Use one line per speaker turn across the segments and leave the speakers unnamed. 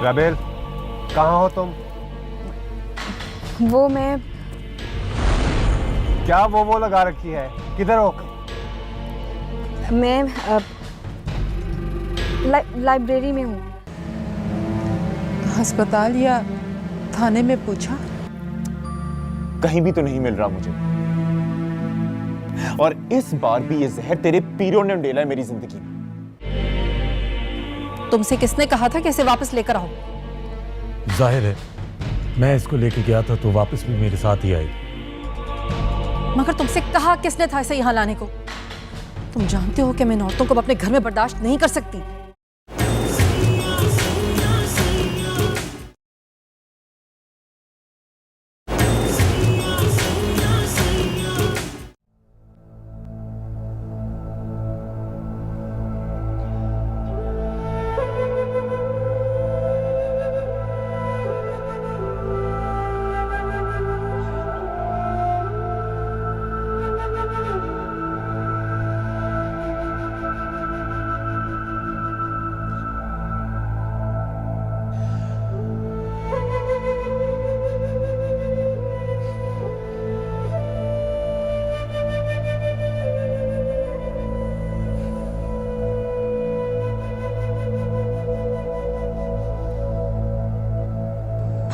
राबेल, कहाँ हो तुम?
वो मैं
क्या वो लगा रखी है? किधर हो?
मैं लाइब्रेरी में हूँ।
अस्पताल या थाने में पूछा?
कहीं भी तो नहीं मिल रहा मुझे। और इस बार भी ये जहर तेरे पीरों ने उंडेला है मेरी जिंदगी में।
तुमसे किसने कहा था कि इसे वापस लेकर आओ?
जाहिर है मैं इसको लेके गया था तो वापस भी मेरे साथ ही आएगी।
मगर तुमसे कहा किसने था इसे यहाँ लाने को? तुम जानते हो कि मैं इन औरतों को अपने घर में बर्दाश्त नहीं कर सकती।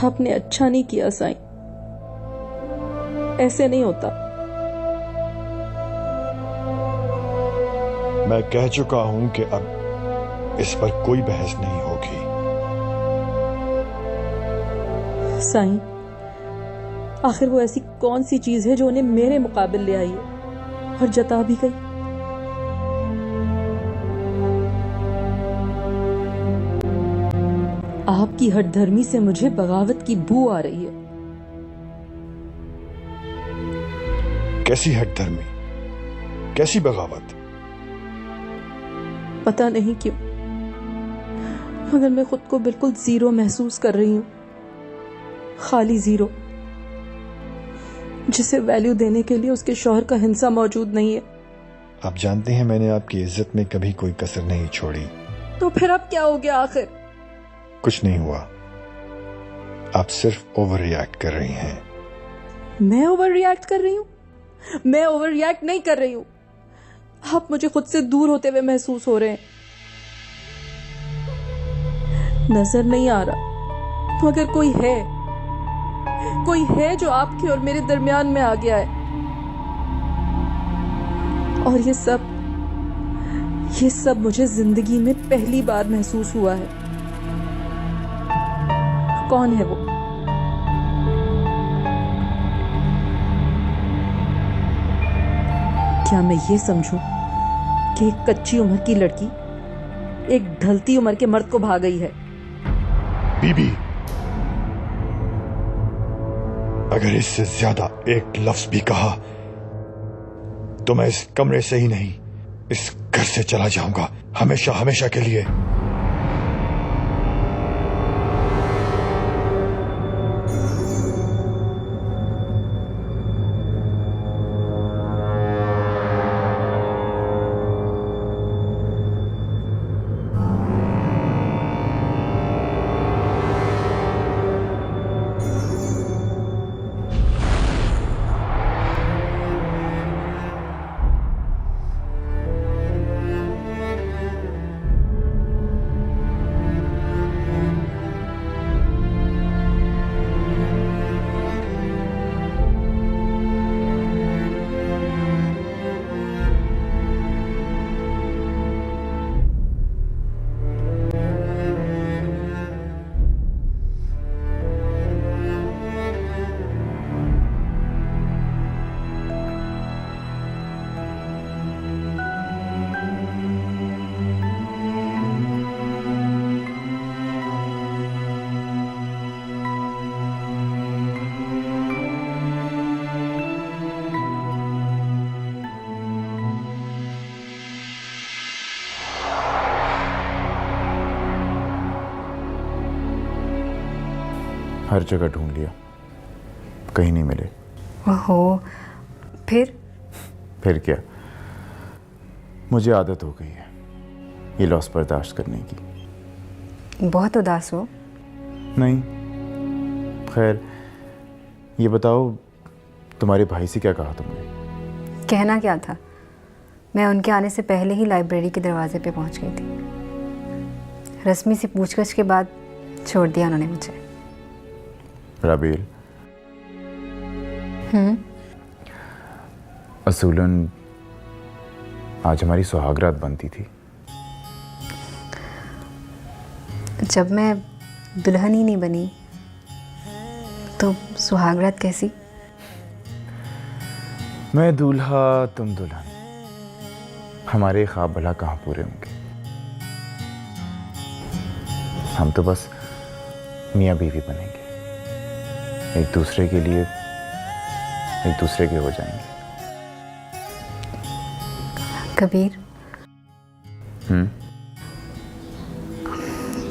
आपने अच्छा नहीं किया साईं, ऐसे नहीं होता।
मैं कह चुका हूं कि अब इस पर कोई बहस नहीं होगी।
साईं, आखिर वो ऐसी कौन सी चीज है जो उन्हें मेरे मुकाबिल ले आई है और जता भी गई? आपकी हठधर्मी से मुझे बगावत की बू आ रही है।
कैसी हठधर्मी, कैसी बगावत?
पता नहीं क्यों, मगर मैं खुद को बिल्कुल जीरो महसूस कर रही हूं। खाली जीरो, जिसे वैल्यू देने के लिए उसके शौहर का हिस्सा मौजूद नहीं है।
आप जानते हैं मैंने आपकी इज्जत में कभी कोई कसर नहीं छोड़ी।
तो फिर अब क्या हो गया आखिर?
कुछ नहीं हुआ, आप सिर्फ ओवर रिएक्ट कर रही हैं।
मैं ओवर रिएक्ट कर रही हूं? मैं ओवर रिएक्ट नहीं कर रही हूं। आप मुझे खुद से दूर होते हुए महसूस हो रहे हैं। नजर नहीं आ रहा, मगर कोई है जो आपके और मेरे दरमियान में आ गया है। और ये सब मुझे जिंदगी में पहली बार महसूस हुआ है। कौन है वो? क्या मैं ये समझूं कि एक कच्ची उम्र की लड़की एक ढलती उम्र के मर्द को भाग गई है?
बीबी, अगर इससे ज्यादा एक लफ्ज भी कहा तो मैं इस कमरे से ही नहीं, इस घर से चला जाऊंगा, हमेशा हमेशा के लिए।
हर जगह ढूंढ लिया, कहीं नहीं मिले।
ओहो,
फिर क्या, मुझे आदत हो गई है ये लॉस बर्दाश्त करने की।
बहुत उदास हो?
नहीं, खैर ये बताओ तुम्हारे भाई से क्या कहा तुमने?
कहना क्या था, मैं उनके आने से पहले ही लाइब्रेरी के दरवाजे पे पहुंच गई थी। रश्मि से पूछगछ के बाद छोड़ दिया उन्होंने मुझे।
राबेल, असूलन आज हमारी सुहागरात बनती थी।
जब मैं दुल्हन ही नहीं बनी तो सुहागरात कैसी?
मैं दूल्हा तुम दुल्हन, हमारे ख्वाब भला कहाँ पूरे होंगे। हम तो बस मियाँ बीवी बनेंगे, एक दूसरे के लिए एक दूसरे के हो जाएंगे।
कबीर,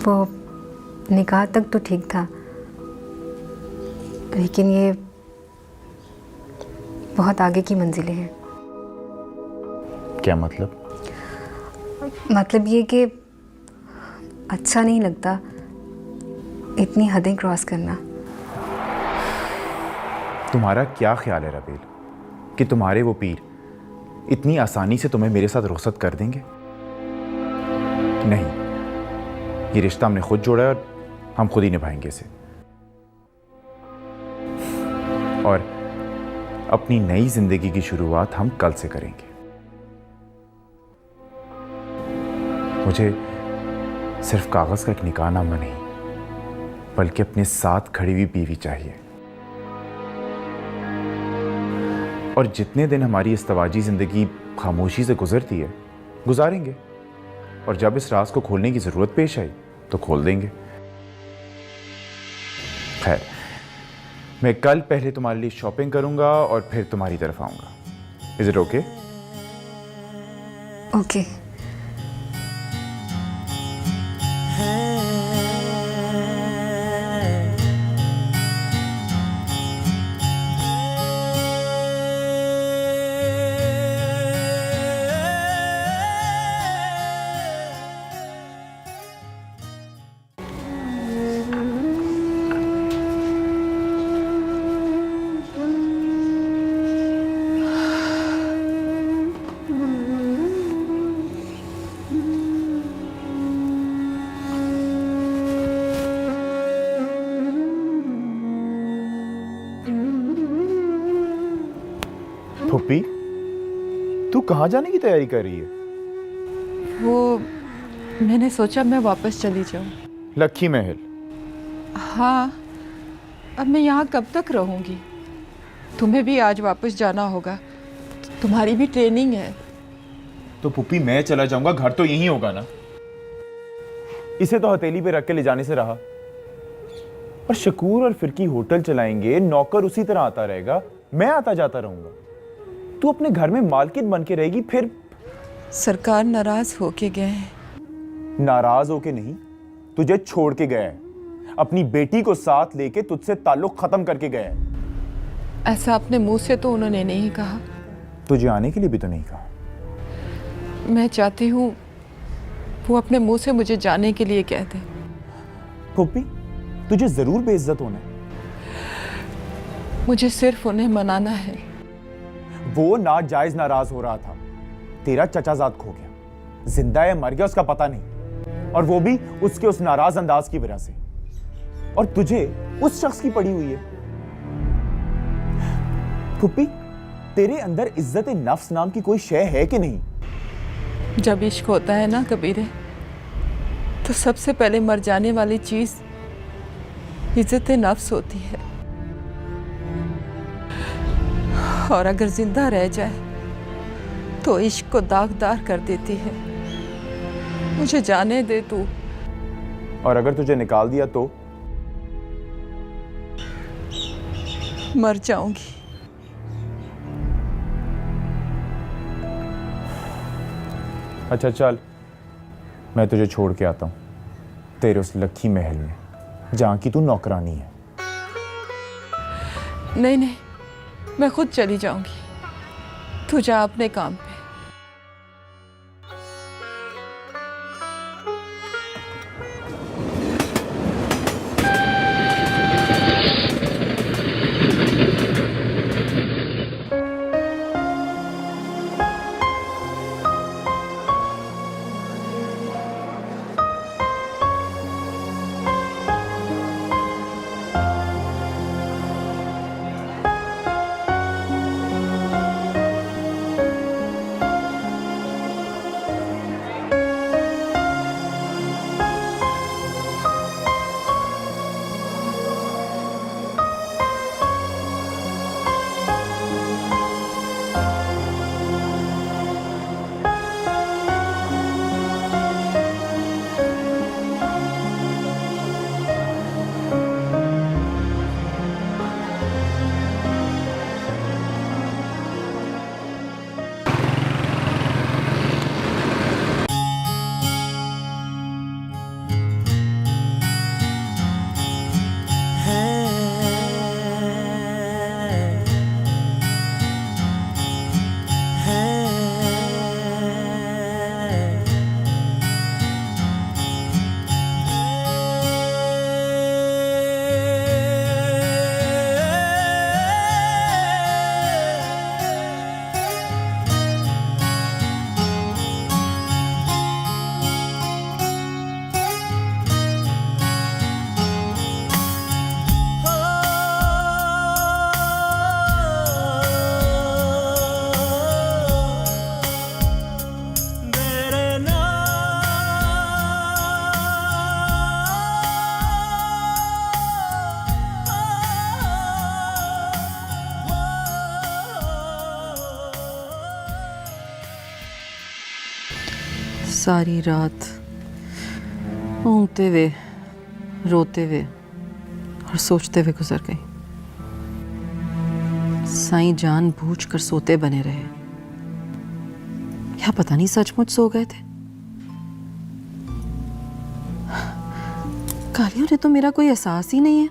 वो निकाह तक तो ठीक था, लेकिन ये बहुत आगे की मंजिलें हैं।
क्या मतलब?
मतलब ये कि अच्छा नहीं लगता इतनी हदें क्रॉस करना।
तुम्हारा क्या ख्याल है राबेल कि तुम्हारे वो पीर इतनी आसानी से तुम्हें मेरे साथ रुखसत कर देंगे? नहीं, ये रिश्ता हमने खुद जोड़ा है और हम खुद ही निभाएंगे इसे। और अपनी नई जिंदगी की शुरुआत हम कल से करेंगे। मुझे सिर्फ कागज का एक निकाहनामा नहीं, बल्कि अपने साथ खड़ी हुई बीवी चाहिए। और जितने दिन हमारी इस तवाजी जिंदगी खामोशी से गुजरती है, गुजारेंगे। और जब इस राज को खोलने की जरूरत पेश आई तो खोल देंगे। खैर, मैं कल पहले तुम्हारे लिए शॉपिंग करूंगा और फिर तुम्हारी तरफ आऊंगा। Is it okay?
ओके।
फुप्पी, तू कहाँ जाने की तैयारी कर रही है?
वो मैंने सोचा मैं वापस चली जाऊं।
लक्की महल?
हाँ, अब मैं यहाँ कब तक रहूँगी? तुम्हें भी आज वापस जाना होगा, तुम्हारी भी ट्रेनिंग है।
तो पुप्पी मैं चला जाऊंगा, घर तो यही होगा ना। इसे तो हथेली पे रख के ले जाने से रहा। और शकूर और फिरकी होटल चलाएंगे, नौकर उसी तरह आता रहेगा, मैं आता जाता रहूंगा। तू अपने घर में मालकिन बन के रहेगी। फिर
सरकार नाराज होके गए हैं।
नाराज होके नहीं, तुझे छोड़ के गया है। अपनी बेटी को साथ लेके तुझसे ताल्लुक खत्म करके गया है।
ऐसा अपने मुंह से तो उन्होंने नहीं कहा।
तुझे आने के लिए भी तो नहीं कहा।
मैं चाहती हूँ वो अपने मुंह से मुझे जाने के लिए कह दे।
पुप्पी, तुझे जरूर बेइज्जत होना है।
मुझे सिर्फ उन्हें मनाना है।
वो नाजायज नाराज हो रहा था। तेरा चचाजाद खो गया, जिंदा है मर गया उसका पता नहीं, और वो भी उसके उस नाराज अंदाज की वजह से। और तुझे उस शख्स की पड़ी हुई है। पुप्पी, तेरे अंदर इज्जत नफ्स नाम की कोई शय है कि नहीं?
जब इश्क होता है ना कबीरे, तो सबसे पहले मर जाने वाली चीज इज्जत नफ्स होती है। और अगर जिंदा रह जाए तो इश्क को दागदार कर देती है। मुझे जाने दे तू।
और अगर तुझे निकाल दिया तो?
मर जाऊंगी।
अच्छा चल, मैं तुझे छोड़ के आता हूं तेरे उस लक्की महल में, जहां की तू नौकरानी है।
नहीं नहीं, मैं खुद चली जाऊंगी। तू जा अपने काम पे।
सारी रात ऊँगते हुए, रोते हुए और सोचते हुए गुजर गई। साईं जानबूझकर सोते बने रहे, या पता नहीं सचमुच सो गए थे। कालियों ने तो मेरा कोई एहसास ही नहीं है।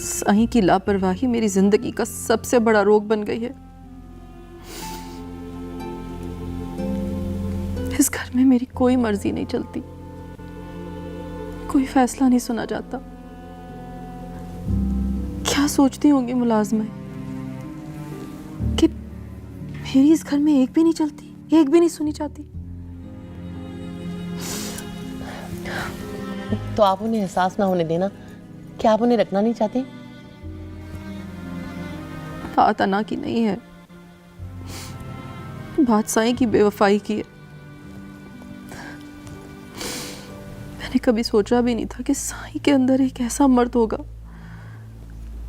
साईं की लापरवाही मेरी जिंदगी का सबसे बड़ा रोग बन गई है। इस घर में मेरी कोई मर्जी नहीं चलती, कोई फैसला नहीं सुना जाता। क्या सोचती होंगी मुलाजमाएं कि मेरी इस घर में एक भी नहीं चलती, एक भी नहीं सुनी जाती।
तो आप उन्हें एहसास ना होने देना कि आप उन्हें रखना नहीं चाहते।
बात अना की नहीं है, बात साईं की बेवफाई की है। मैंने कभी सोचा भी नहीं था कि साईं के अंदर एक ऐसा मर्द होगा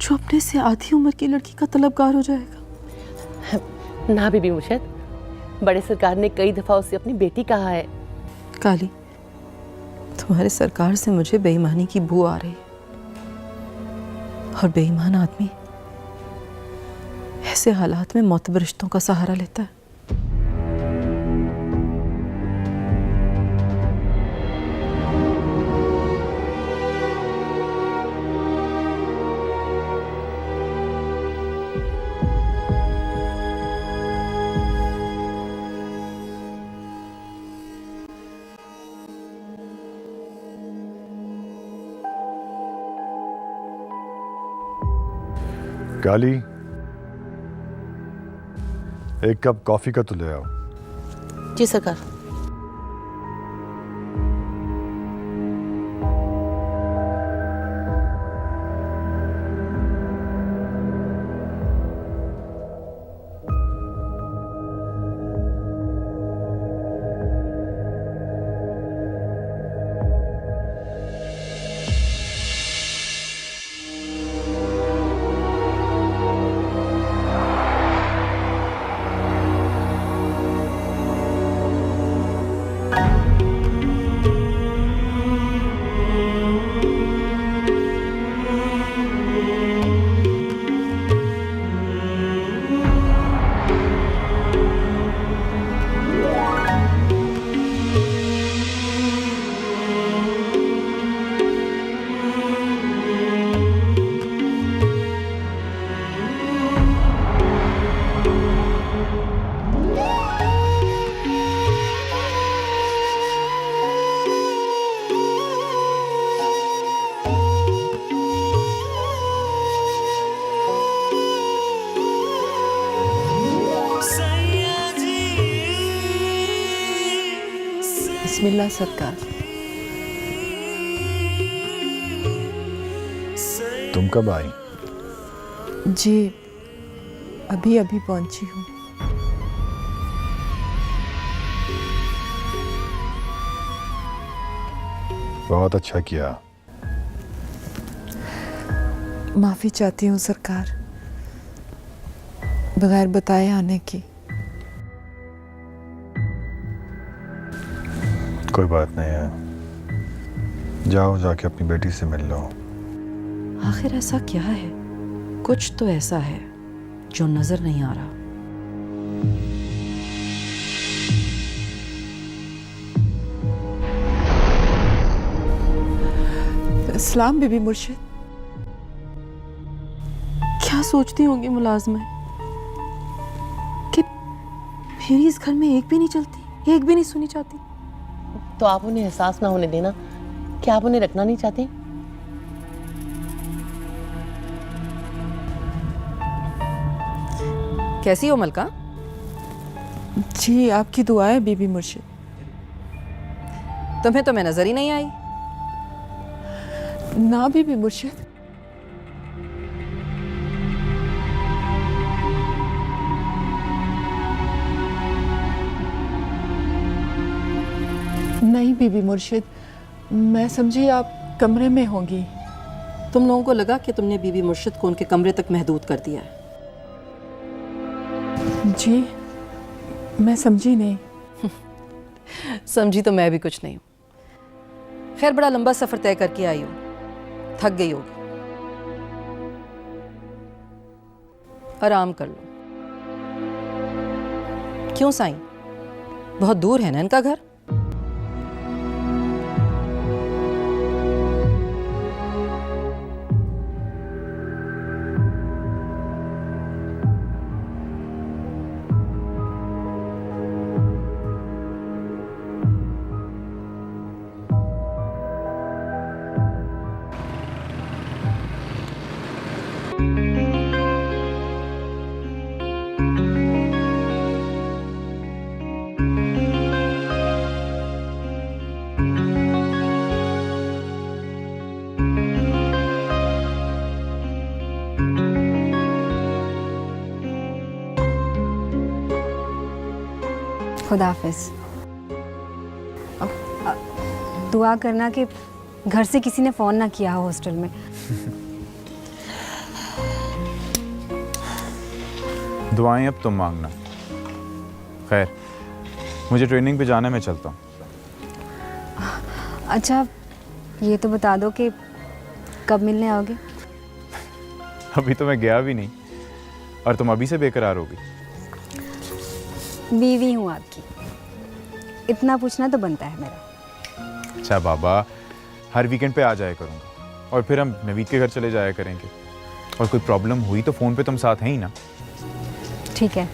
जो अपने से आधी उम्र की लड़की का तलबगार हो जाएगा।
ना बीबी मुर्शिद, बड़े सरकार ने कई दफा उससे अपनी बेटी कहा है।
काली, तुम्हारे सरकार से मुझे बेईमानी की बू आ रही है, और बेईमान आदमी ऐसे हालात में मोतबर रिश्तों का सहारा लेता है।
काली, एक कप कॉफी का तो ले आओ।
जी सरकार।
बिस्मिल्लाह सरकार।
तुम कब आई?
जी अभी अभी पहुंची हूँ।
बहुत अच्छा किया।
माफी चाहती हूँ सरकार, बगैर बताए आने की।
कोई बात नहीं है, जाओ जाके अपनी बेटी से मिल लो।
आखिर ऐसा क्या है? कुछ तो ऐसा है जो नजर नहीं आ रहा।
इस्लाम बीबी मुर्शिद।
क्या सोचती होंगी मुलाजमाएं कि मेरी इस घर में एक भी नहीं चलती, एक भी नहीं सुनी जाती।
तो आप उन्हें एहसास ना होने देना कि आप उन्हें रखना नहीं चाहते।
कैसी हो मलका?
जी आपकी दुआ है बीबी मुर्शिद।
तुम्हें तो मैं नजर ही नहीं आई।
ना बीबी मुर्शिद, नहीं बीबी मुर्शिद, मैं समझी आप कमरे में होंगी।
तुम लोगों को लगा कि तुमने बीबी मुर्शिद को उनके कमरे तक महदूद कर दिया है।
जी मैं समझी नहीं।
समझी तो मैं भी कुछ नहीं हूँ। खैर बड़ा लंबा सफर तय करके आई हो, थक गई होगी, आराम कर लो। क्यों साईं, बहुत दूर है ना इनका घर?
खुदा हाफिज। दुआ करना कि घर से किसी ने फ़ोन ना किया हो हॉस्टल में।
दुआएं अब तुम मांगना। खैर मुझे ट्रेनिंग पे जाना है, मैं चलता हूँ।
अच्छा ये तो बता दो कि कब मिलने आओगे?
अभी तो मैं गया भी नहीं और तुम अभी से बेकरार होगी।
बीवी हूँ आपकी, इतना पूछना तो बनता है मेरा।
अच्छा बाबा, हर वीकेंड पे आ जाया करूँगा और फिर हम नवीद के घर चले जाया करेंगे। और कोई प्रॉब्लम हुई तो फ़ोन पे तुम साथ हैं ही ना?
ठीक है,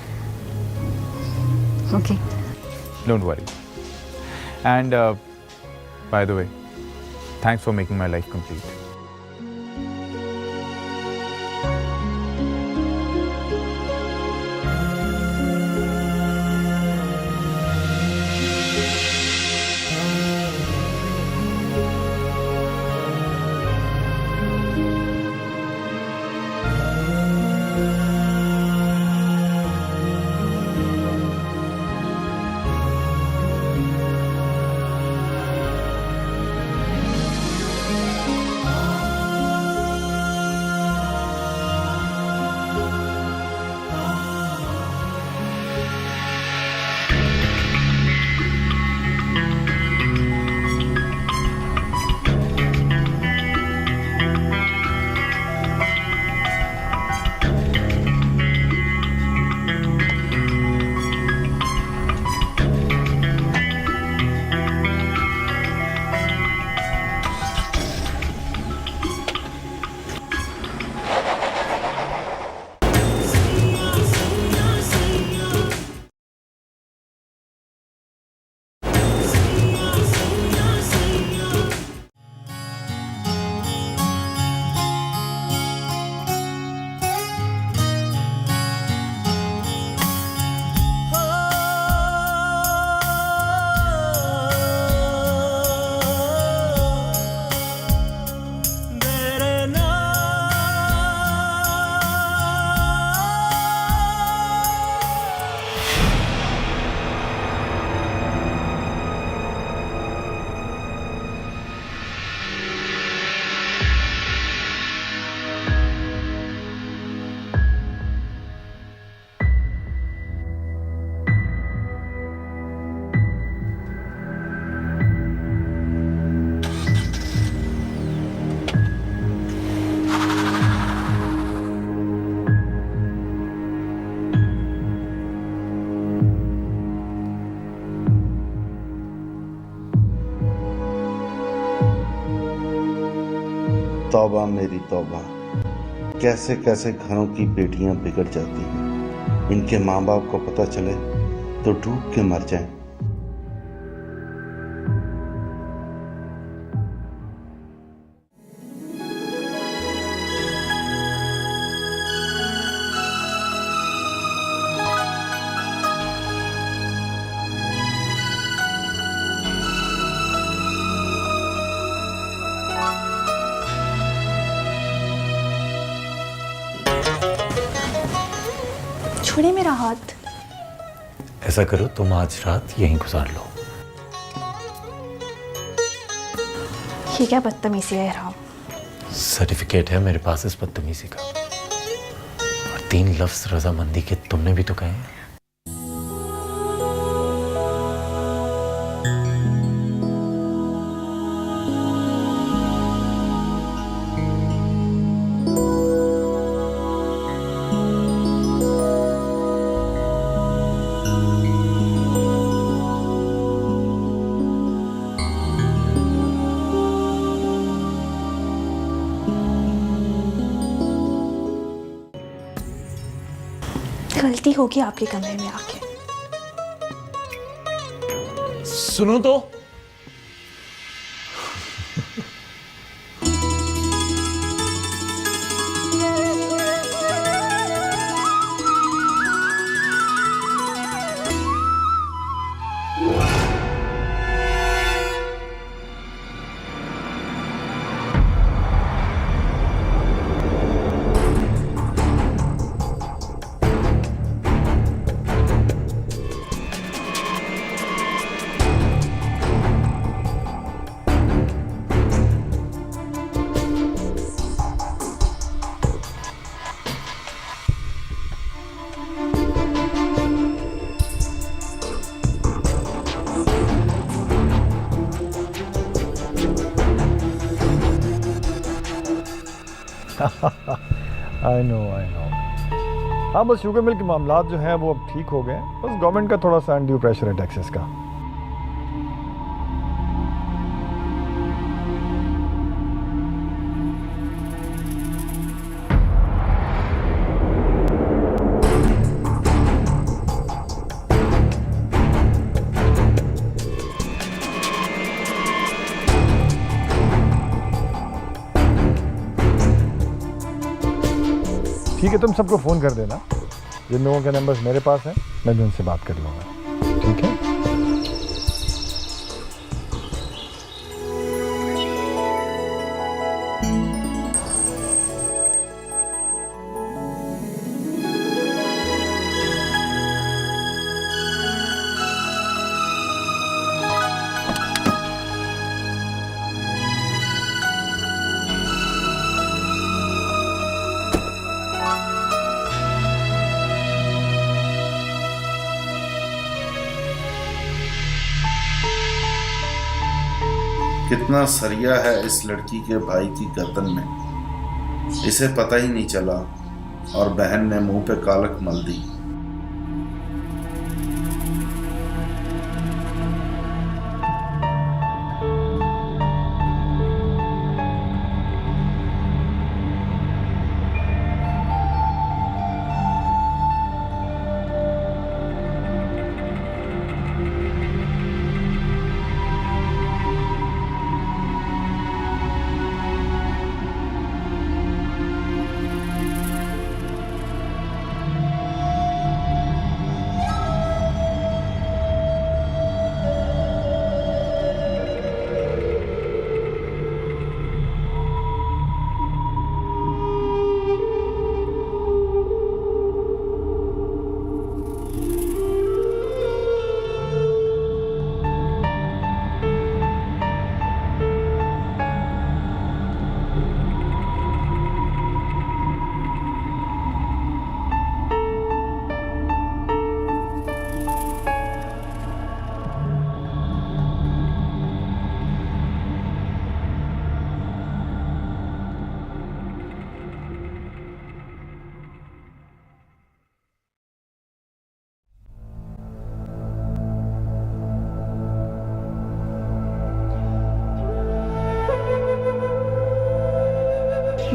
okay.
Don't worry. And by the way, thanks for making my life complete.
तौबा मेरी तौबा, कैसे कैसे घरों की बेटियां बिगड़ जाती हैं। इनके माँ बाप को पता चले तो डूब के मर जाएं।
छोड़े मेरा हाथ।
ऐसा करो, तुम आज रात यहीं गुजार लो।
ये क्या बदतमीजी है राम?
सर्टिफिकेट है मेरे पास इस बदतमीजी का, और 3 लफ्ज रजामंदी के तुमने भी तो कहे हैं।
गलती होगी आपके कमरे में आके।
सुनो तो।
I know. हाँ, बस शुगर मिल के मामलात जो हैं वो अब ठीक हो गए। बस गवर्नमेंट का थोड़ा सा अनड्यू प्रेशर है टैक्सेस का। ठीक है, तुम सबको फ़ोन कर देना। जिन लोगों के नंबर्स मेरे पास हैं मैं भी उनसे बात कर लूँगा। ठीक है?
कितना सरिया है इस लड़की के भाई की गर्दन में, इसे पता ही नहीं चला और बहन ने मुंह पे कालक मल दी।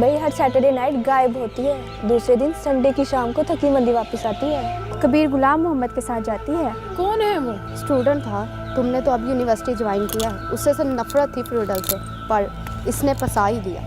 भाई हर सैटरडे नाइट गायब होती है, दूसरे दिन संडे की शाम को थकी मंदी वापस आती है। कबीर गुलाम मोहम्मद के साथ जाती है। कौन है वो? स्टूडेंट था, तुमने तो अब यूनिवर्सिटी ज्वाइन किया। उससे से नफरत थी फ्रूडल से, पर इसने फंसा ही दिया।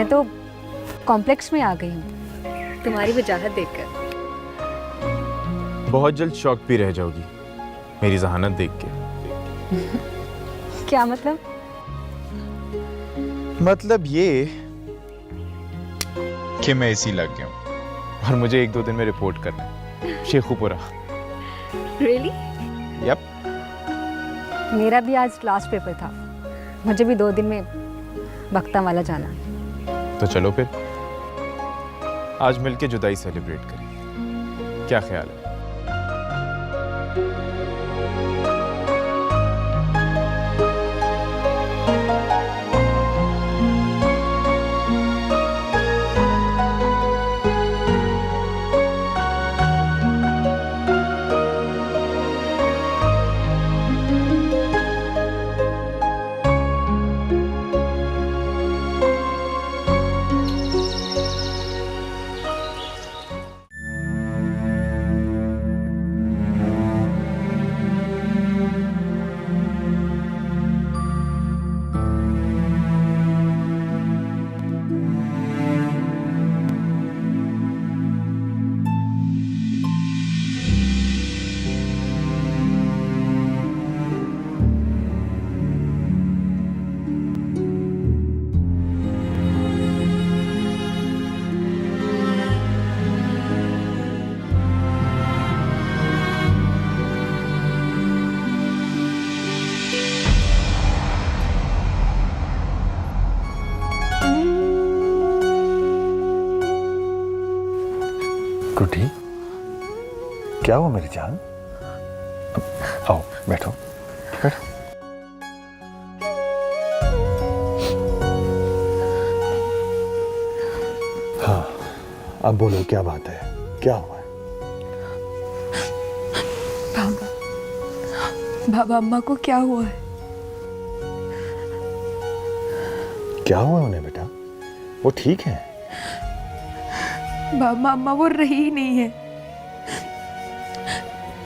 मैं तो कॉम्प्लेक्स में आ गई हूँ तुम्हारी वजाहत देखकर।
बहुत जल्द शौक भी रह जाओगी मेरी जहानत देख के।
क्या मतलब?
मतलब ये कि मैं इसी लग गया हूँ और मुझे 1-2 दिन में रिपोर्ट करना है शेखुपुरा।
रियली?
यप।
मेरा भी आज लास्ट पेपर था, मुझे भी 2 दिन में बख्ता वाला जाना है।
तो चलो फिर आज मिलके जुदाई सेलिब्रेट करें, क्या ख्याल है?
गुड्डी, क्या हुआ मेरी जान? आओ बैठो बैठो। हाँ, अब बोलो क्या बात है, क्या हुआ है?
बाबा अम्मा को क्या हुआ है?
क्या हुआ उन्हें बेटा? वो ठीक है?
बाबा अम्मा वो रही ही नहीं है,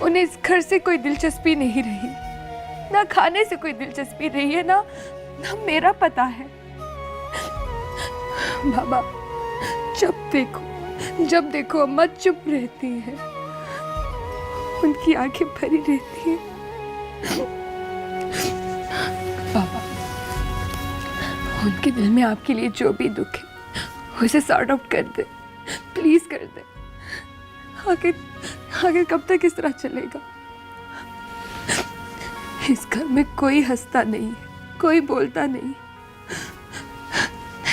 उन्हें इस घर से कोई दिलचस्पी नहीं रही, ना खाने से कोई दिलचस्पी रही है, ना मेरा पता है। बाबा जब देखो अम्मा चुप रहती है, उनकी आंखें भरी रहती हैं। बाबा उनके दिल में आपके लिए जो भी दुख है उसे सॉर्ट आउट कर दे, प्लीज कर दे। आखिर कब तक इस तरह चलेगा? इस घर में कोई हंसता नहीं है, कोई बोलता नहीं।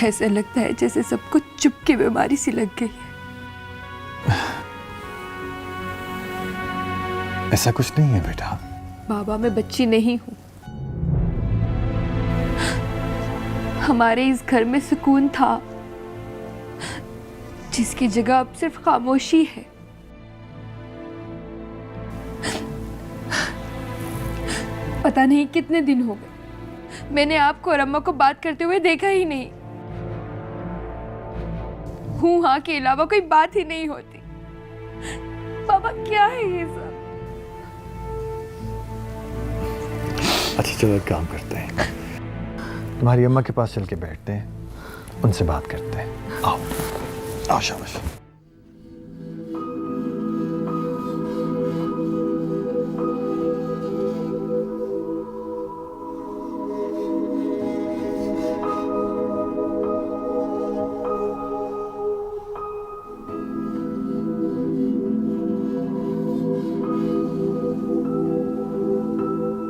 ऐसे लगता है जैसे सबको चुप की बीमारी सी लग गई है।
ऐसा कुछ नहीं है बेटा।
बाबा मैं बच्ची नहीं हूं, हमारे इस घर में सुकून था जिसकी जगह अब सिर्फ खामोशी है। पता नहीं कितने दिन हो गए मैंने आपको और अम्मा को बात करते हुए देखा ही नहीं। हूं हाँ के अलावा कोई बात ही नहीं होती। बाबा क्या है ये सब?
अच्छा चलो एक काम करते हैं, तुम्हारी अम्मा के पास चल के बैठते हैं, उनसे बात करते हैं। आओ आओ शाबाश।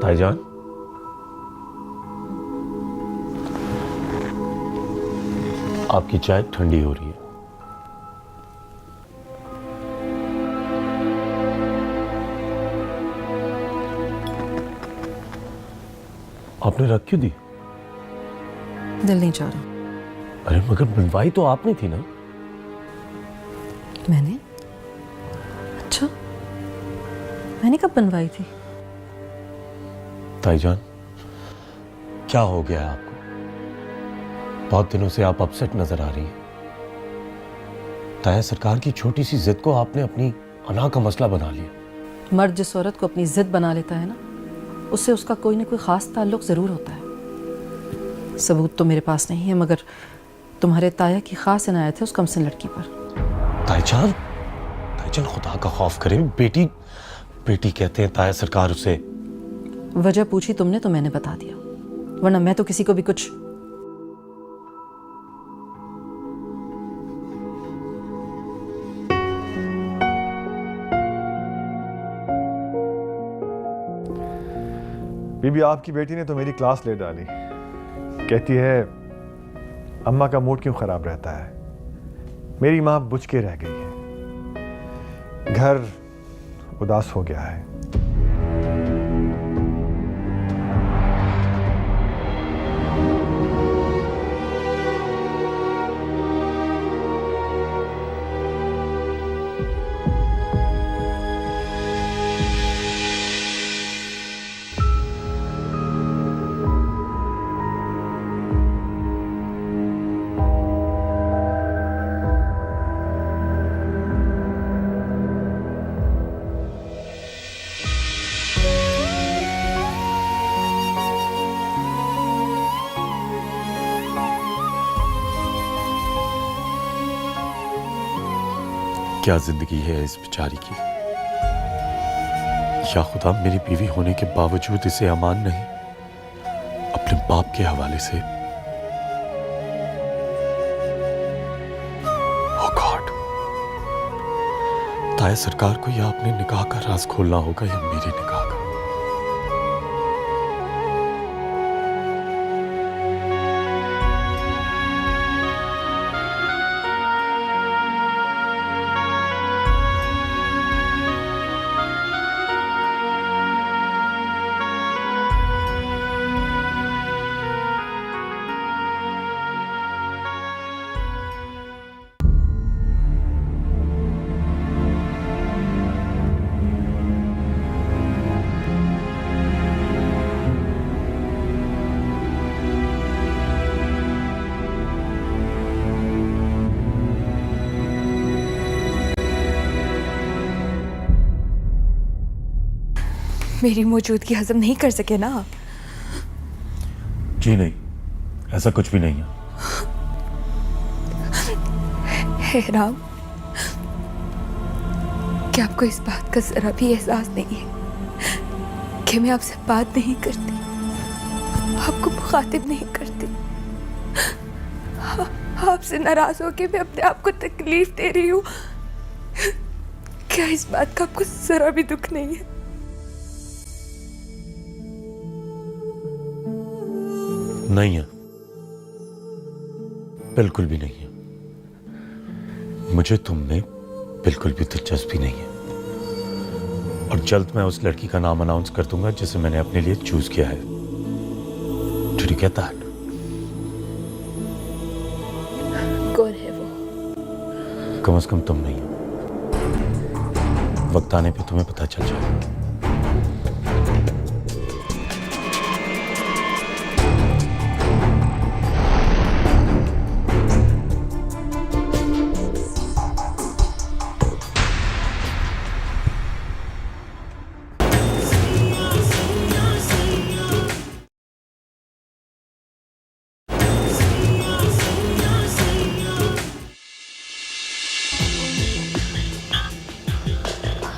ताईजान, आपकी चाय ठंडी हो रही है। आपने रख क्यों दी?
दिल नहीं चाह रहा।
अरे मगर बनवाई तो आपने थी ना?
मैंने? अच्छा, मैंने कब बनवाई थी?
ताईजान, क्या हो गया है आपको? बहुत दिनों से आप अपसेट नजर आ रही हैं। ताया सरकार की छोटी सी जिद को आपने अपनी अना का मसला बना लिया।
मर्द जिस औरत को अपनी जिद बना लेता है ना, उससे उसका कोई ना कोई खास ताल्लुक जरूर होता है। सबूत तो मेरे पास नहीं है, मगर तुम्हारे ताया की खास इनायत है उस कमसिन लड़की पर।
ताईजान, ताईजान खुदा का खौफ करे, बेटी बेटी कहते हैं ताया सरकार उसे।
वजह पूछी तुमने तो मैंने बता दिया, वरना मैं तो किसी को भी कुछ।
बीबी, आपकी बेटी ने तो मेरी क्लास ले डाली। कहती है अम्मा का मूड क्यों खराब रहता है, मेरी माँ बुझ के रह गई है, घर उदास हो गया है।
क्या जिंदगी है इस बेचारी की। या खुदा, मेरी बीवी होने के बावजूद इसे अमान नहीं, अपने बाप के हवाले से। ओ गॉड, ताया सरकार को या अपने निकाह का राज खोलना होगा या मेरे निकाह का।
मेरी मौजूदगी हजम नहीं कर सके ना आप?
जी नहीं, ऐसा कुछ भी नहीं है।
हे राम, क्या आपको इस बात का जरा भी एहसास नहीं है कि मैं आपसे बात नहीं करती, आपको मुखातिब नहीं करती, आपसे नाराज होकर मैं अपने आप को तकलीफ दे रही हूँ? क्या इस बात का आपको जरा भी दुख नहीं है?
नहीं है, बिल्कुल भी नहीं है। मुझे तुम में बिल्कुल भी दिलचस्पी नहीं है, और जल्द मैं उस लड़की का नाम अनाउंस कर दूंगा जिसे मैंने अपने लिए चूज किया है। Did you get that?
कौन है वो?
कम से कम तुम नहीं हो। वक्त आने पे तुम्हें पता चल जाएगा।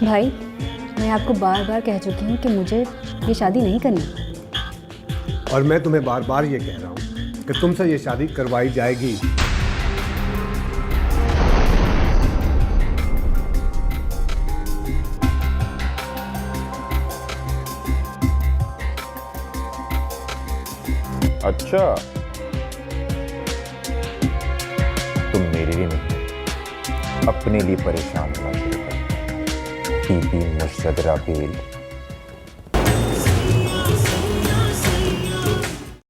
भाई, मैं आपको बार बार कह चुकी हूँ कि मुझे ये शादी नहीं करनी।
और मैं तुम्हें बार बार ये कह रहा हूँ कि तुमसे ये शादी करवाई जाएगी।
अच्छा, तुम मेरे लिए नहीं, अपने लिए परेशान होना शुरू कर। बीबी मुशर्रफ बेल